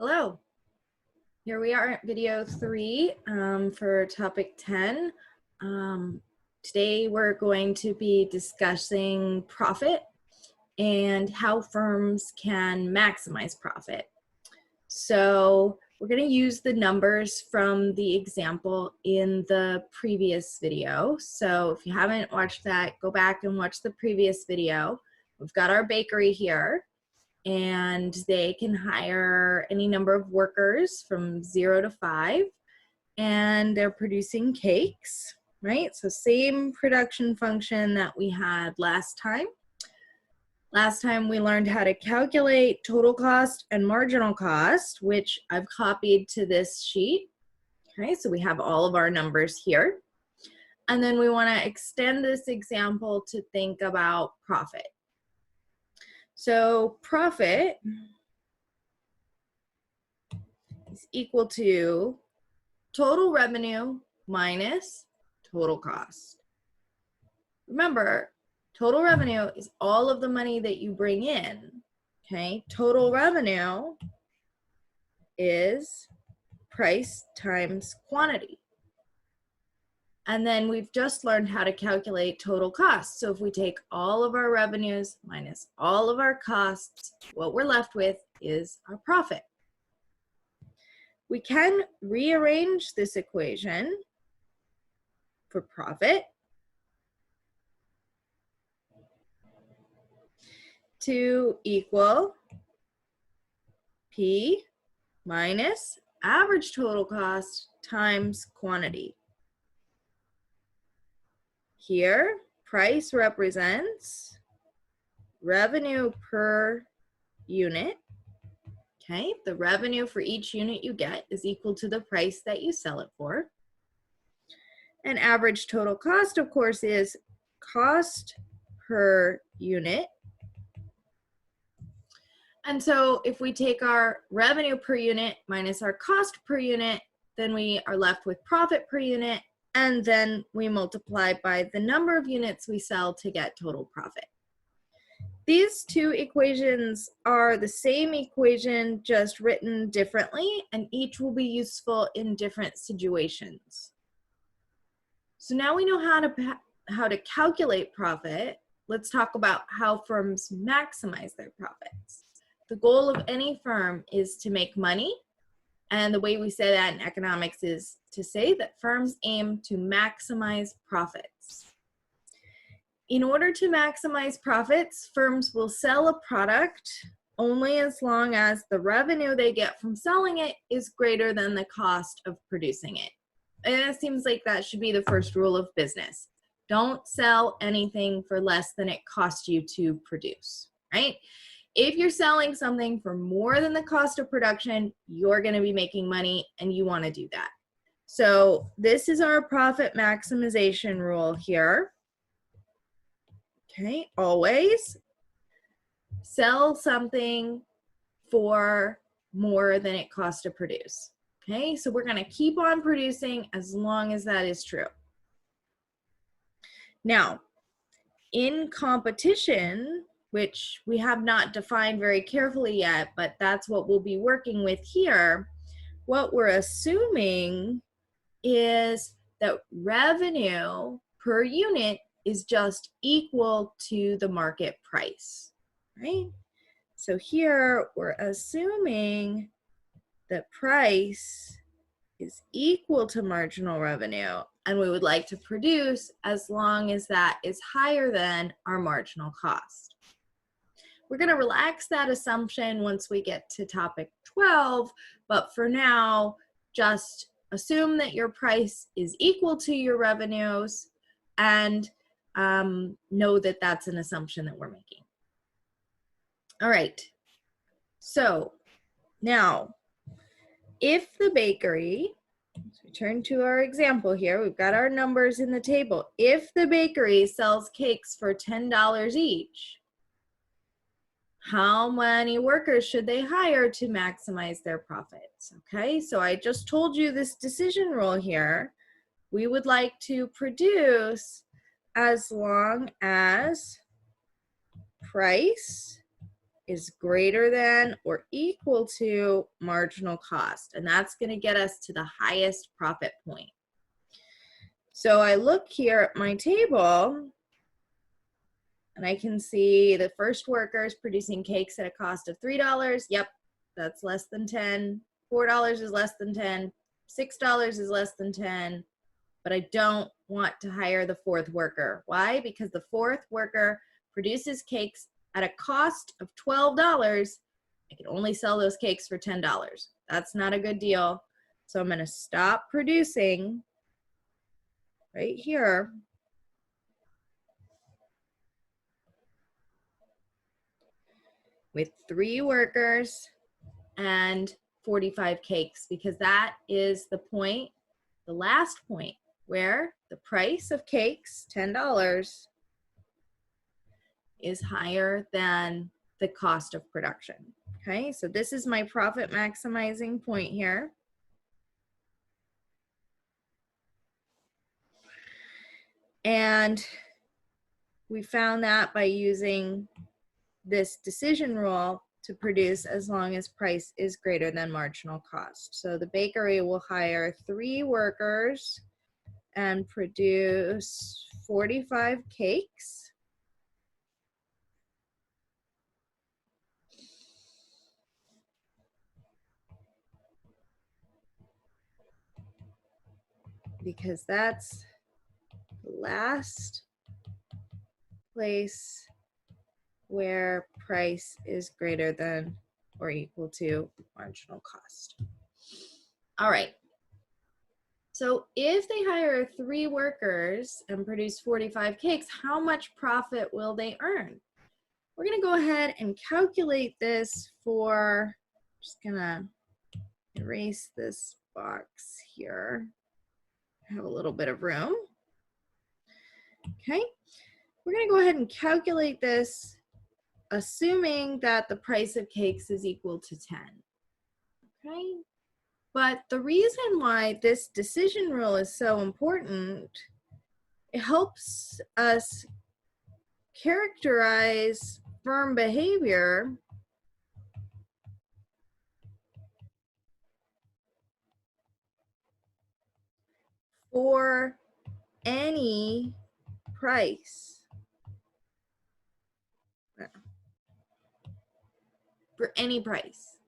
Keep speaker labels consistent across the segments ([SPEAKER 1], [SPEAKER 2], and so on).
[SPEAKER 1] Hello, here we are at video 3 for topic 10. Today we're going to be discussing profit and how firms can maximize profit. So we're going to use the numbers from the example in the previous video. So if you haven't watched that, go back and watch the previous video. We've got our bakery here, and they can hire any number of workers from 0 to 5, and they're producing cakes, right? So same production function that we had last time. Last time we learned how to calculate total cost and marginal cost, which I've copied to this sheet. Okay, so we have all of our numbers here. And then we want to extend this example to think about profit. So profit is equal to total revenue minus total cost. Remember, total revenue is all of the money that you bring in, okay? Total revenue is price times quantity. And then we've just learned how to calculate total cost. So if we take all of our revenues minus all of our costs, what we're left with is our profit. We can rearrange this equation for profit to equal P minus average total cost times quantity. Here, price represents revenue per unit. Okay, the revenue for each unit you get is equal to the price that you sell it for. And average total cost, of course, is cost per unit. And so if we take our revenue per unit minus our cost per unit, then we are left with profit per unit, and then we multiply by the number of units we sell to get total profit. These two equations are the same equation, just written differently, and each will be useful in different situations. So now we know how to calculate profit. Let's talk about how firms maximize their profits. The goal of any firm is to make money, and the way we say that in economics is to say that firms aim to maximize profits. In order to maximize profits, firms will sell a product only as long as the revenue they get from selling it is greater than the cost of producing it. And it seems like that should be the first rule of business. Don't sell anything for less than it costs you to produce, right? If you're selling something for more than the cost of production, you're going to be making money, and you want to do that. So this is our profit maximization rule here. Okay, always sell something for more than it costs to produce. Okay, so we're going to keep on producing as long as that is true. Now, in competition, which we have not defined very carefully yet, but that's what we'll be working with here, what we're assuming is that revenue per unit is just equal to the market price, right? So here we're assuming that price is equal to marginal revenue, and we would like to produce as long as that is higher than our marginal cost. We're going to relax that assumption once we get to topic 12, but for now, just assume that your price is equal to your revenues, and know that that's an assumption that we're making. All right, so now if the bakery, let's return to our example here, we've got our numbers in the table. If the bakery sells cakes for $10 each, how many workers should they hire to maximize their profits? Okay, so I just told you this decision rule here. We would like to produce as long as price is greater than or equal to marginal cost. And that's going to get us to the highest profit point. So I look here at my table, and I can see the first worker is producing cakes at a cost of $3. Yep, that's less than 10. $4 is less than 10. $6 is less than 10. But I don't want to hire the fourth worker. Why? Because the fourth worker produces cakes at a cost of $12. I can only sell those cakes for $10. That's not a good deal. So I'm going to stop producing right here. With 3 workers and 45 cakes, because that is the point, the last point, where the price of cakes, $10, is higher than the cost of production. Okay, so this is my profit maximizing point here. And we found that by using this decision rule to produce as long as price is greater than marginal cost. So the bakery will hire 3 workers and produce 45 cakes. Because that's the last place where price is greater than or equal to marginal cost. All right. So if they hire 3 workers and produce 45 cakes, how much profit will they earn? We're going to go ahead and calculate this for, just going to erase this box here. I have a little bit of room. Okay. We're going to go ahead and calculate this assuming that the price of cakes is equal to 10. Okay. But the reason why this decision rule is so important, it helps us characterize firm behavior for any price. For any price.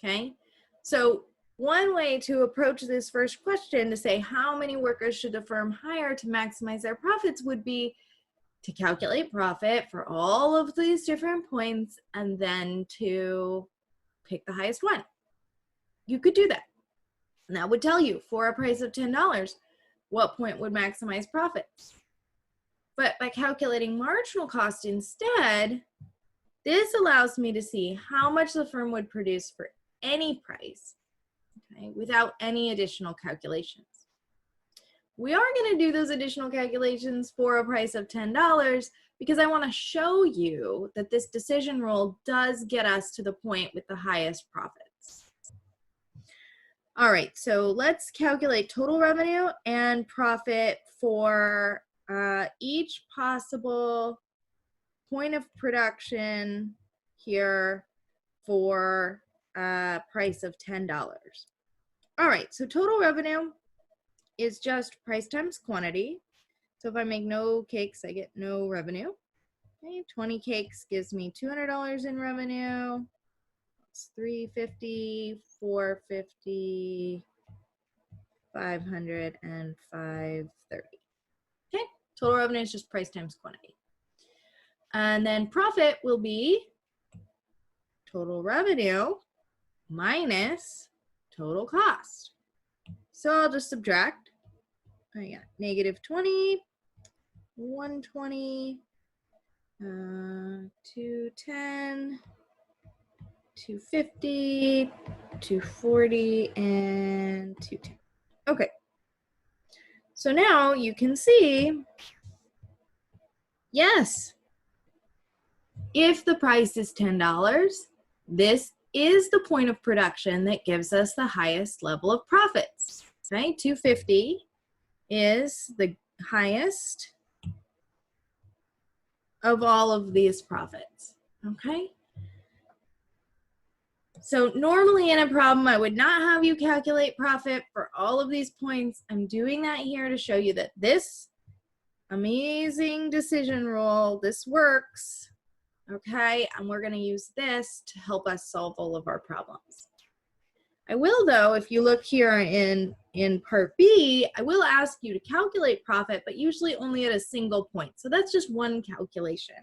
[SPEAKER 1] Okay. So one way to approach this first question to say how many workers should the firm hire to maximize their profits would be to calculate profit for all of these different points and then to pick the highest one. You could do that. And that would tell you for a price of $10, what point would maximize profits. But by calculating marginal cost instead, this allows me to see how much the firm would produce for any price, okay, without any additional calculations. We are going to do those additional calculations for a price of $10 because I want to show you that this decision rule does get us to the point with the highest profits. All right, so let's calculate total revenue and profit for each possible point of production here for a price of $10. All right, so total revenue is just price times quantity. So if I make no cakes, I get no revenue. Okay, 20 cakes gives me $200 in revenue. It's $350, $450, $500, and $530. Okay, total revenue is just price times quantity. And then profit will be total revenue minus total cost. So I'll just subtract. I got negative 20, 120, 210, 250, 240, and 210. Okay. So now you can see, yes, if the price is $10, this is the point of production that gives us the highest level of profits. Right? 250 is the highest of all of these profits. Okay? So normally in a problem, I would not have you calculate profit for all of these points. I'm doing that here to show you that this amazing decision rule, this works, okay? And we're gonna use this to help us solve all of our problems. I will though, if you look here in part B, I will ask you to calculate profit, but usually only at a single point. So that's just one calculation.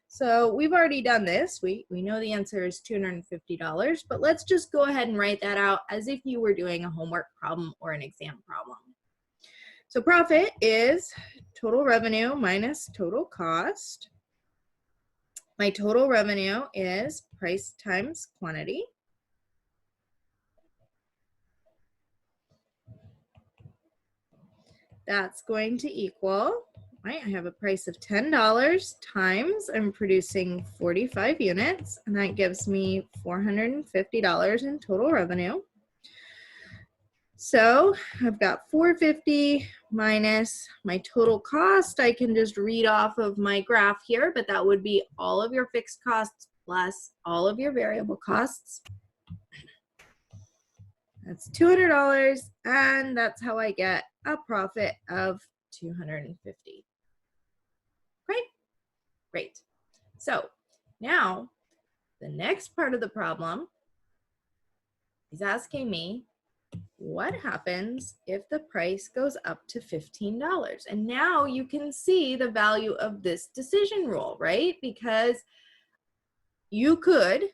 [SPEAKER 1] So we've already done this. We know the answer is $250, but let's just go ahead and write that out as if you were doing a homework problem or an exam problem. So profit is total revenue minus total cost. My total revenue is price times quantity. That's going to equal, right, I have a price of $10 times I'm producing 45 units, and that gives me $450 in total revenue. So I've got 450 minus my total cost. I can just read off of my graph here, but that would be all of your fixed costs plus all of your variable costs. That's $200, and that's how I get a profit of $250. Right? Great. So now the next part of the problem is asking me, what happens if the price goes up to $15? And now you can see the value of this decision rule, right? Because you could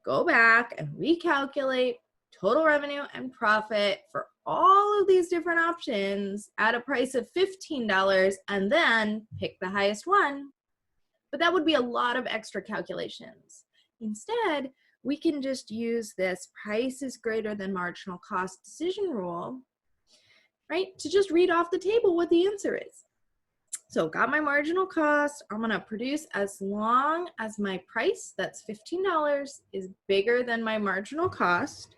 [SPEAKER 1] go back and recalculate total revenue and profit for all of these different options at a price of $15 and then pick the highest one. But that would be a lot of extra calculations. Instead, we can just use this price is greater than marginal cost decision rule, right, to just read off the table what the answer is. So got my marginal cost. I'm gonna produce as long as my price, that's $15, is bigger than my marginal cost.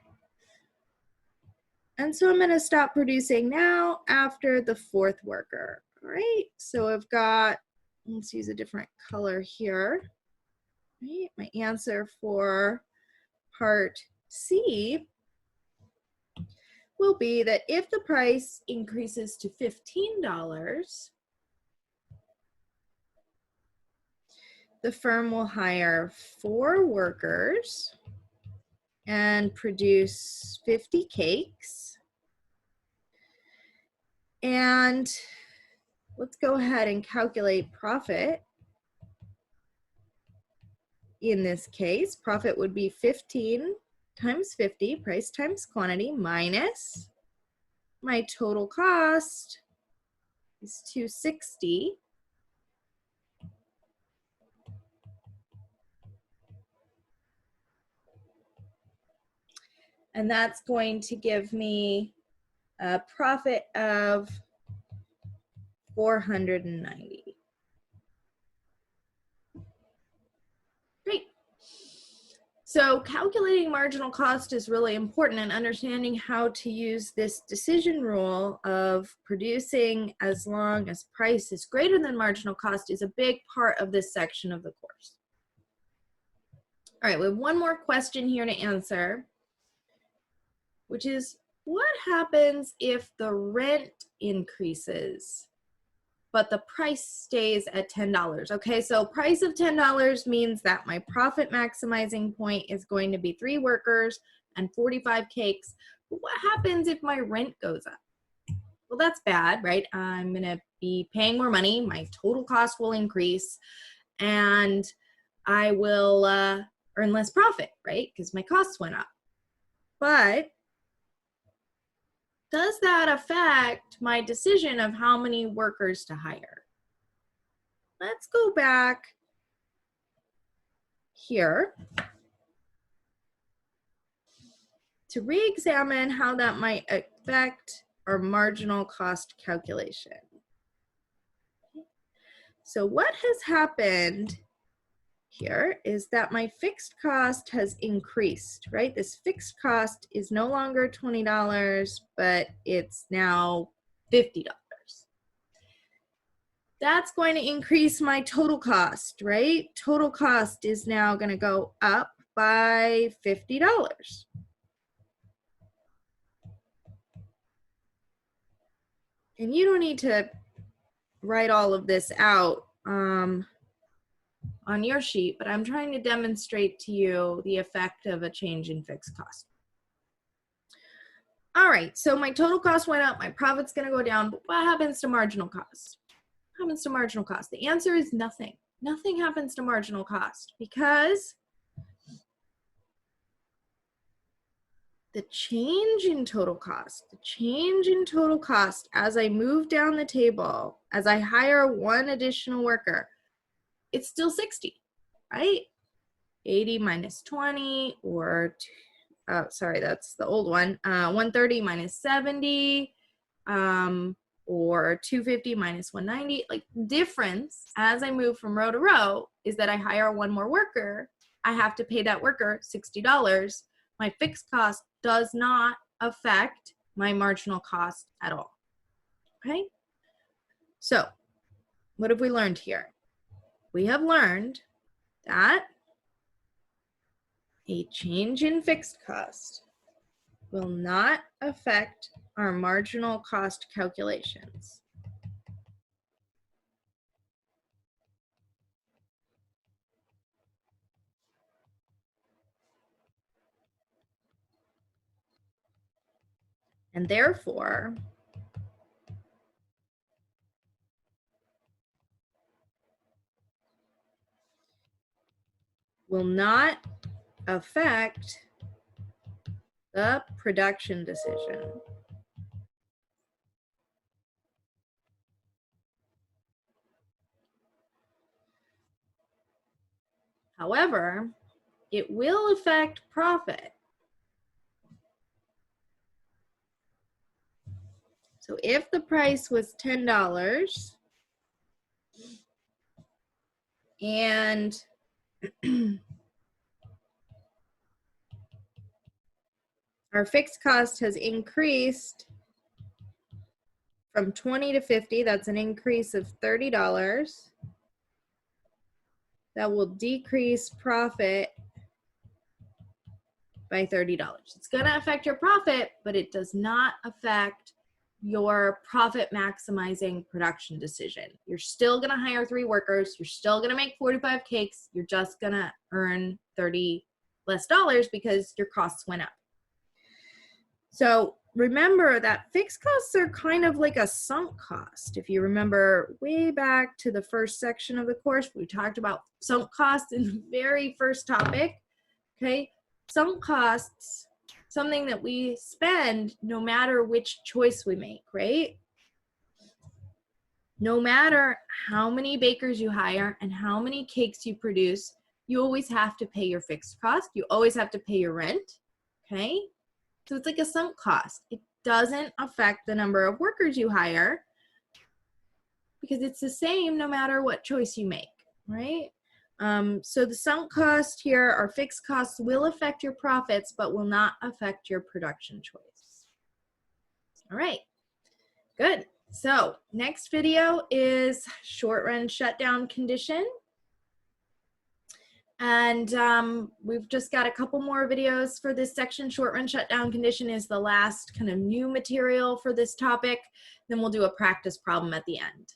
[SPEAKER 1] And so I'm gonna stop producing now after the fourth worker, all right? So I've got, let's use a different color here, right? My answer for part C will be that if the price increases to $15, the firm will hire 4 workers and produce 50 cakes. And let's go ahead and calculate profit. In this case, profit would be 15 times 50, price times quantity, minus my total cost is $260. And that's going to give me a profit of $490. Great. So calculating marginal cost is really important, and understanding how to use this decision rule of producing as long as price is greater than marginal cost is a big part of this section of the course. All right, we have one more question here to answer, which is, what happens if the rent increases but the price stays at $10? Okay, so price of $10 means that my profit maximizing point is going to be 3 workers and 45 cakes. But what happens if my rent goes up? Well, that's bad, right? I'm gonna be paying more money, my total cost will increase, and I will earn less profit, right? Because my costs went up. But does that affect my decision of how many workers to hire? Let's go back here to re-examine how that might affect our marginal cost calculation. So what has happened here is that my fixed cost has increased, right? This fixed cost is no longer $20, but it's now $50. That's going to increase my total cost, right? Total cost is now going to go up by $50. And you don't need to write all of this out on your sheet, but I'm trying to demonstrate to you the effect of a change in fixed cost. All right, so my total cost went up, my profit's gonna go down, but what happens to marginal cost? What happens to marginal cost? The answer is nothing. Nothing happens to marginal cost because the change in total cost as I move down the table, as I hire one additional worker, it's still 60, right? 80 minus 20, or, sorry, that's the old one, 130 minus 70, or 250 minus 190. Like, difference as I move from row to row is that I hire one more worker. I have to pay that worker $60. My fixed cost does not affect my marginal cost at all. Okay? So, what have we learned here? We have learned that a change in fixed cost will not affect our marginal cost calculations. And therefore, will not affect the production decision. However, it will affect profit. So if the price was $10 and our fixed cost has increased from 20 to 50, that's an increase of $30. That will decrease profit by $30. It's going to affect your profit, but it does not affect your profit maximizing production decision. You're still going to hire 3 workers. You're still going to make 45 cakes. You're just going to earn $30 less because your costs went up. So remember that fixed costs are kind of like a sunk cost. If you remember way back to the first section of the course, we talked about sunk costs in the very first topic, okay? Sunk costs, something that we spend no matter which choice we make, right? No matter how many bakers you hire and how many cakes you produce, you always have to pay your fixed cost. You always have to pay your rent, okay? So it's like a sunk cost. It doesn't affect the number of workers you hire because it's the same no matter what choice you make, right? So the sunk cost here, our fixed costs will affect your profits, but will not affect your production choice. All right, good. So next video is short run shutdown condition. And we've just got a couple more videos for this section. Short run shutdown condition is the last kind of new material for this topic. Then we'll do a practice problem at the end.